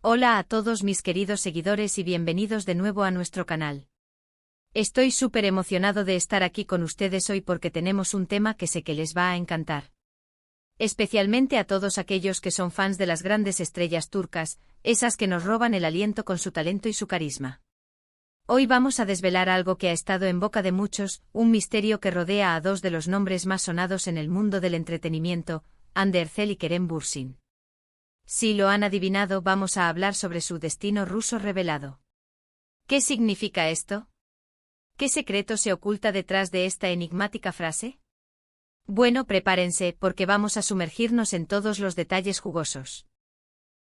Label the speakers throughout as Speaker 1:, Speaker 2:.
Speaker 1: Hola a todos mis queridos seguidores y bienvenidos de nuevo a nuestro canal. Estoy súper emocionado de estar aquí con ustedes hoy porque tenemos un tema que sé que les va a encantar. Especialmente a todos aquellos que son fans de las grandes estrellas turcas, esas que nos roban el aliento con su talento y su carisma. Hoy vamos a desvelar algo que ha estado en boca de muchos, un misterio que rodea a dos de los nombres más sonados en el mundo del entretenimiento, Hande Erçel y Kerem Bürsin. Si lo han adivinado, vamos a hablar sobre su destino ruso revelado. ¿Qué significa esto? ¿Qué secreto se oculta detrás de esta enigmática frase? Bueno, prepárense, porque vamos a sumergirnos en todos los detalles jugosos.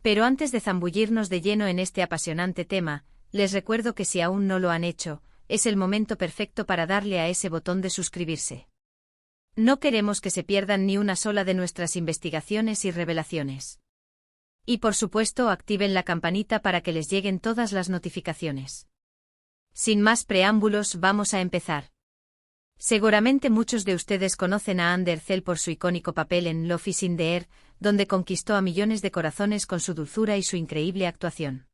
Speaker 1: Pero antes de zambullirnos de lleno en este apasionante tema, les recuerdo que si aún no lo han hecho, es el momento perfecto para darle a ese botón de suscribirse. No queremos que se pierdan ni una sola de nuestras investigaciones y revelaciones. Y por supuesto, activen la campanita para que les lleguen todas las notificaciones. Sin más preámbulos, vamos a empezar. Seguramente muchos de ustedes conocen a Hande Erçel por su icónico papel en Love is in the Air, donde conquistó a millones de corazones con su dulzura y su increíble actuación.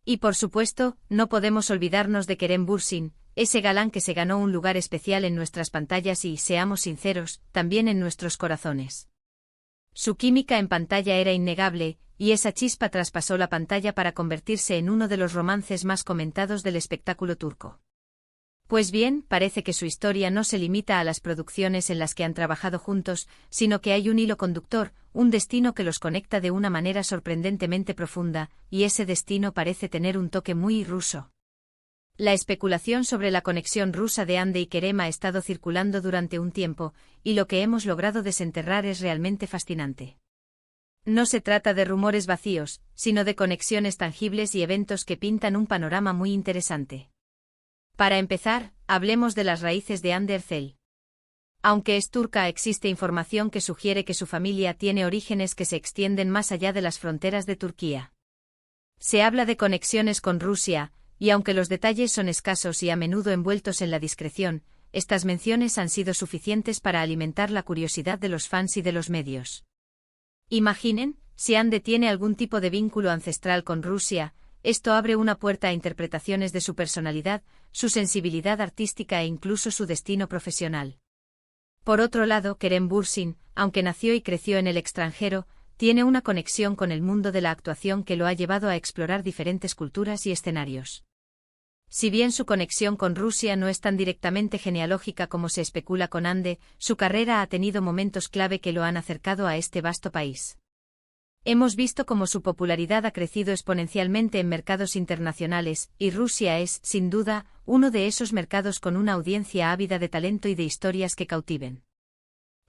Speaker 1: Y por supuesto, no podemos olvidarnos de Kerem Bürsin, ese galán que se ganó un lugar especial en nuestras pantallas y, seamos sinceros, también en nuestros corazones. Su química en pantalla era innegable, y esa chispa traspasó la pantalla para convertirse en uno de los romances más comentados del espectáculo turco. Pues bien, parece que su historia no se limita a las producciones en las que han trabajado juntos, sino que hay un hilo conductor, un destino que los conecta de una manera sorprendentemente profunda, y ese destino parece tener un toque muy ruso. La especulación sobre la conexión rusa de Hande y Kerem ha estado circulando durante un tiempo, y lo que hemos logrado desenterrar es realmente fascinante. No se trata de rumores vacíos, sino de conexiones tangibles y eventos que pintan un panorama muy interesante. Para empezar, hablemos de las raíces de Hande Erçel. Aunque es turca, existe información que sugiere que su familia tiene orígenes que se extienden más allá de las fronteras de Turquía. Se habla de conexiones con Rusia, y aunque los detalles son escasos y a menudo envueltos en la discreción, estas menciones han sido suficientes para alimentar la curiosidad de los fans y de los medios. Imaginen, si Hande tiene algún tipo de vínculo ancestral con Rusia, esto abre una puerta a interpretaciones de su personalidad, su sensibilidad artística e incluso su destino profesional. Por otro lado, Kerem Bürsin, aunque nació y creció en el extranjero, tiene una conexión con el mundo de la actuación que lo ha llevado a explorar diferentes culturas y escenarios. Si bien su conexión con Rusia no es tan directamente genealógica como se especula con Hande, su carrera ha tenido momentos clave que lo han acercado a este vasto país. Hemos visto cómo su popularidad ha crecido exponencialmente en mercados internacionales, y Rusia es, sin duda, uno de esos mercados con una audiencia ávida de talento y de historias que cautiven.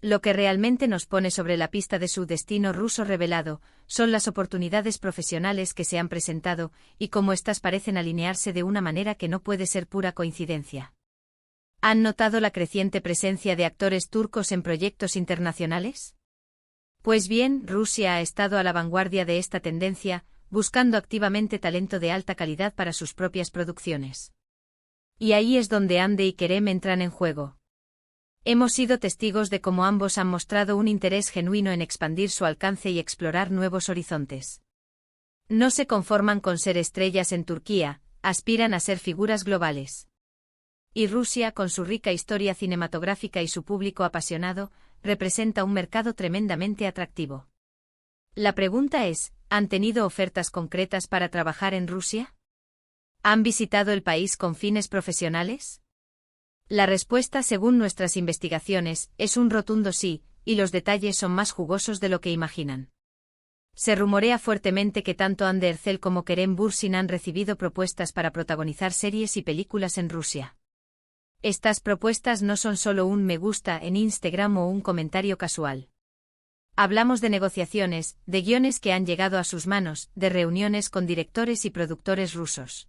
Speaker 1: Lo que realmente nos pone sobre la pista de su destino ruso revelado, son las oportunidades profesionales que se han presentado, y cómo éstas parecen alinearse de una manera que no puede ser pura coincidencia. ¿Han notado la creciente presencia de actores turcos en proyectos internacionales? Pues bien, Rusia ha estado a la vanguardia de esta tendencia, buscando activamente talento de alta calidad para sus propias producciones. Y ahí es donde Hande y Kerem entran en juego. Hemos sido testigos de cómo ambos han mostrado un interés genuino en expandir su alcance y explorar nuevos horizontes. No se conforman con ser estrellas en Turquía, aspiran a ser figuras globales. Y Rusia, con su rica historia cinematográfica y su público apasionado, representa un mercado tremendamente atractivo. La pregunta es, ¿han tenido ofertas concretas para trabajar en Rusia? ¿Han visitado el país con fines profesionales? La respuesta, según nuestras investigaciones, es un rotundo sí, y los detalles son más jugosos de lo que imaginan. Se rumorea fuertemente que tanto Hande Erçel como Kerem Bürsin han recibido propuestas para protagonizar series y películas en Rusia. Estas propuestas no son solo un me gusta en Instagram o un comentario casual. Hablamos de negociaciones, de guiones que han llegado a sus manos, de reuniones con directores y productores rusos.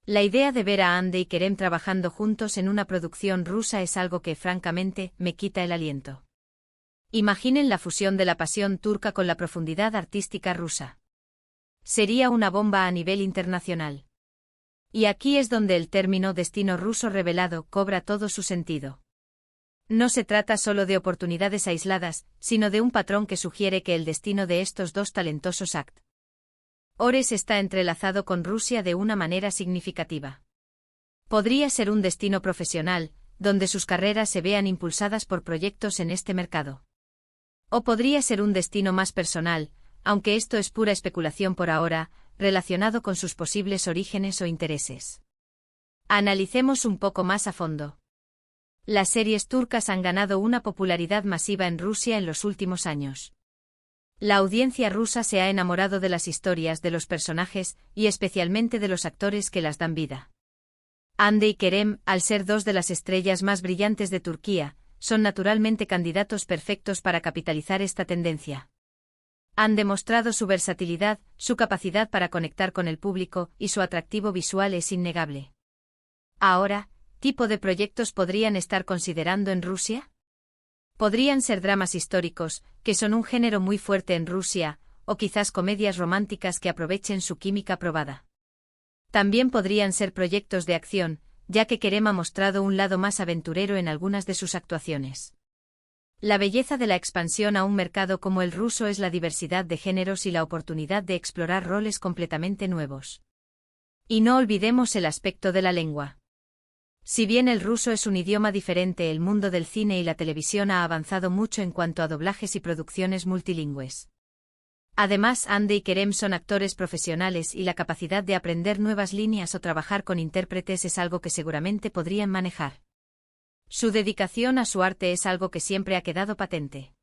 Speaker 1: La idea de ver a Hande y Kerem trabajando juntos en una producción rusa es algo que, francamente, me quita el aliento. Imaginen la fusión de la pasión turca con la profundidad artística rusa. Sería una bomba a nivel internacional. Y aquí es donde el término destino ruso revelado cobra todo su sentido. No se trata solo de oportunidades aisladas, sino de un patrón que sugiere que el destino de estos dos talentosos actores Ores está entrelazado con Rusia de una manera significativa. Podría ser un destino profesional, donde sus carreras se vean impulsadas por proyectos en este mercado. O podría ser un destino más personal, aunque esto es pura especulación por ahora, relacionado con sus posibles orígenes o intereses. Analicemos un poco más a fondo. Las series turcas han ganado una popularidad masiva en Rusia en los últimos años. La audiencia rusa se ha enamorado de las historias de los personajes y especialmente de los actores que las dan vida. Hande y Kerem, al ser dos de las estrellas más brillantes de Turquía, son naturalmente candidatos perfectos para capitalizar esta tendencia. Han demostrado su versatilidad, su capacidad para conectar con el público y su atractivo visual es innegable. Ahora, ¿tipo de proyectos podrían estar considerando en Rusia? Podrían ser dramas históricos, que son un género muy fuerte en Rusia, o quizás comedias románticas que aprovechen su química probada. También podrían ser proyectos de acción, ya que Kerem ha mostrado un lado más aventurero en algunas de sus actuaciones. La belleza de la expansión a un mercado como el ruso es la diversidad de géneros y la oportunidad de explorar roles completamente nuevos. Y no olvidemos el aspecto de la lengua. Si bien el ruso es un idioma diferente, el mundo del cine y la televisión ha avanzado mucho en cuanto a doblajes y producciones multilingües. Además, Hande y Kerem son actores profesionales y la capacidad de aprender nuevas líneas o trabajar con intérpretes es algo que seguramente podrían manejar. Su dedicación a su arte es algo que siempre ha quedado patente.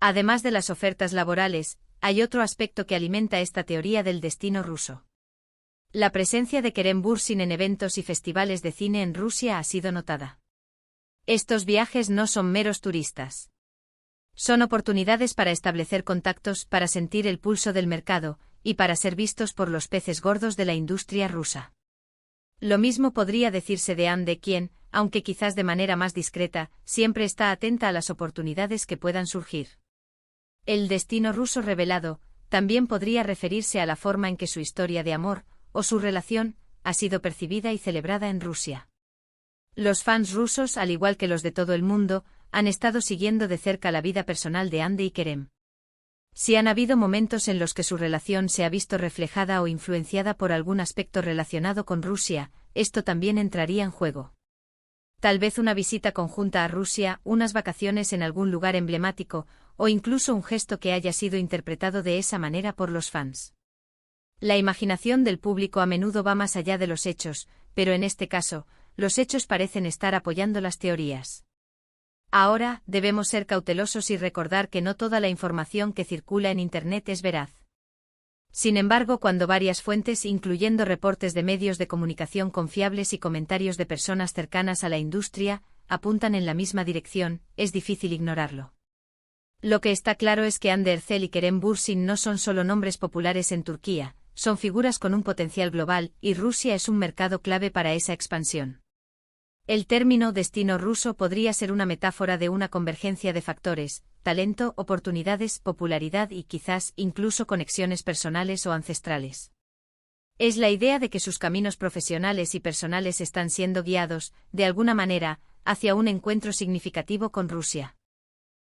Speaker 1: Además de las ofertas laborales, hay otro aspecto que alimenta esta teoría del destino ruso. La presencia de Kerem Bürsin en eventos y festivales de cine en Rusia ha sido notada. Estos viajes no son meros turistas. Son oportunidades para establecer contactos, para sentir el pulso del mercado, y para ser vistos por los peces gordos de la industria rusa. Lo mismo podría decirse de Hande, quien, aunque quizás de manera más discreta, siempre está atenta a las oportunidades que puedan surgir. El destino ruso revelado también podría referirse a la forma en que su historia de amor, o su relación, ha sido percibida y celebrada en Rusia. Los fans rusos, al igual que los de todo el mundo, han estado siguiendo de cerca la vida personal de Hande y Kerem. Si han habido momentos en los que su relación se ha visto reflejada o influenciada por algún aspecto relacionado con Rusia, esto también entraría en juego. Tal vez una visita conjunta a Rusia, unas vacaciones en algún lugar emblemático, o incluso un gesto que haya sido interpretado de esa manera por los fans. La imaginación del público a menudo va más allá de los hechos, pero en este caso, los hechos parecen estar apoyando las teorías. Ahora, debemos ser cautelosos y recordar que no toda la información que circula en Internet es veraz. Sin embargo, cuando varias fuentes, incluyendo reportes de medios de comunicación confiables y comentarios de personas cercanas a la industria, apuntan en la misma dirección, es difícil ignorarlo. Lo que está claro es que Hande Erçel y Kerem Bürsin no son solo nombres populares en Turquía, son figuras con un potencial global, y Rusia es un mercado clave para esa expansión. El término destino ruso podría ser una metáfora de una convergencia de factores: talento, oportunidades, popularidad y quizás incluso conexiones personales o ancestrales. Es la idea de que sus caminos profesionales y personales están siendo guiados, de alguna manera, hacia un encuentro significativo con Rusia.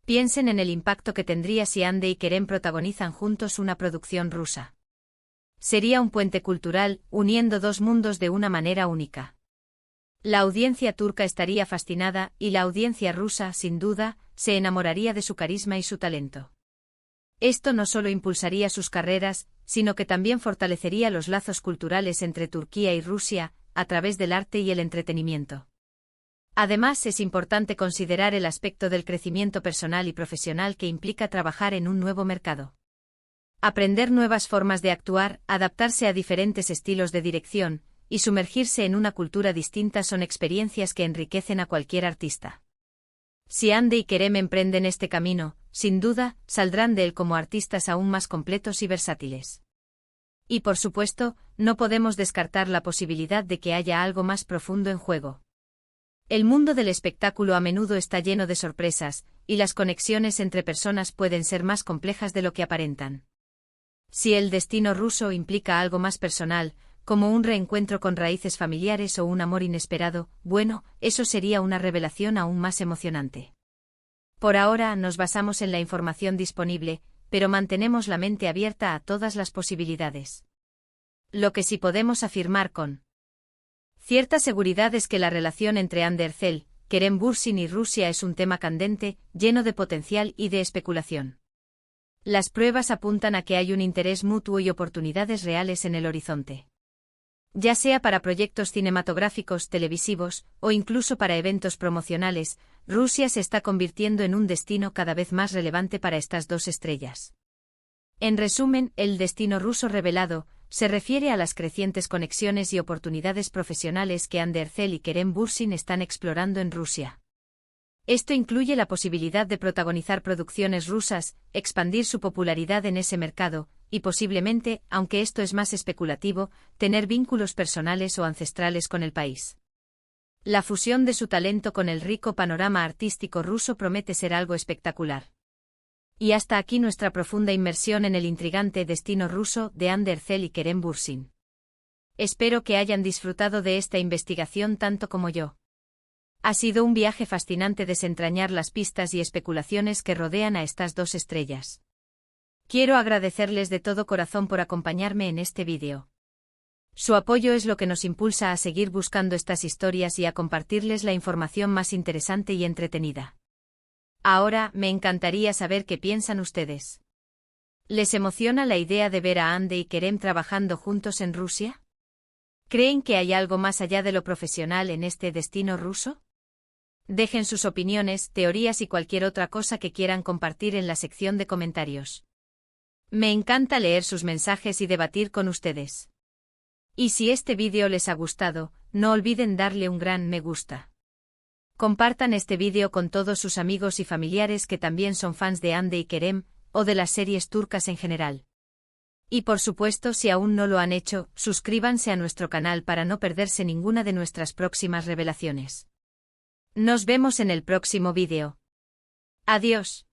Speaker 1: Piensen en el impacto que tendría si Hande y Kerem protagonizan juntos una producción rusa. Sería un puente cultural, uniendo dos mundos de una manera única. La audiencia turca estaría fascinada, y la audiencia rusa, sin duda, se enamoraría de su carisma y su talento. Esto no solo impulsaría sus carreras, sino que también fortalecería los lazos culturales entre Turquía y Rusia, a través del arte y el entretenimiento. Además, es importante considerar el aspecto del crecimiento personal y profesional que implica trabajar en un nuevo mercado. Aprender nuevas formas de actuar, adaptarse a diferentes estilos de dirección, y sumergirse en una cultura distinta son experiencias que enriquecen a cualquier artista. Si Hande y Kerem emprenden este camino, sin duda, saldrán de él como artistas aún más completos y versátiles. Y por supuesto, no podemos descartar la posibilidad de que haya algo más profundo en juego. El mundo del espectáculo a menudo está lleno de sorpresas, y las conexiones entre personas pueden ser más complejas de lo que aparentan. Si el destino ruso implica algo más personal, como un reencuentro con raíces familiares o un amor inesperado, bueno, eso sería una revelación aún más emocionante. Por ahora nos basamos en la información disponible, pero mantenemos la mente abierta a todas las posibilidades. Lo que sí podemos afirmar con cierta seguridad es que la relación entre Andercel, Kerem Bürsin y Rusia es un tema candente, lleno de potencial y de especulación. Las pruebas apuntan a que hay un interés mutuo y oportunidades reales en el horizonte. Ya sea para proyectos cinematográficos, televisivos, o incluso para eventos promocionales, Rusia se está convirtiendo en un destino cada vez más relevante para estas dos estrellas. En resumen, el destino ruso revelado se refiere a las crecientes conexiones y oportunidades profesionales que Andercel y Kerem Bürsin están explorando en Rusia. Esto incluye la posibilidad de protagonizar producciones rusas, expandir su popularidad en ese mercado, y posiblemente, aunque esto es más especulativo, tener vínculos personales o ancestrales con el país. La fusión de su talento con el rico panorama artístico ruso promete ser algo espectacular. Y hasta aquí nuestra profunda inmersión en el intrigante destino ruso de Andercel y Kerem Bürsin. Espero que hayan disfrutado de esta investigación tanto como yo. Ha sido un viaje fascinante desentrañar las pistas y especulaciones que rodean a estas dos estrellas. Quiero agradecerles de todo corazón por acompañarme en este vídeo. Su apoyo es lo que nos impulsa a seguir buscando estas historias y a compartirles la información más interesante y entretenida. Ahora, me encantaría saber qué piensan ustedes. ¿Les emociona la idea de ver a Ande y Kerem trabajando juntos en Rusia? ¿Creen que hay algo más allá de lo profesional en este destino ruso? Dejen sus opiniones, teorías y cualquier otra cosa que quieran compartir en la sección de comentarios. Me encanta leer sus mensajes y debatir con ustedes. Y si este vídeo les ha gustado, no olviden darle un gran me gusta. Compartan este vídeo con todos sus amigos y familiares que también son fans de Ande y Kerem, o de las series turcas en general. Y por supuesto, si aún no lo han hecho, suscríbanse a nuestro canal para no perderse ninguna de nuestras próximas revelaciones. Nos vemos en el próximo vídeo. Adiós.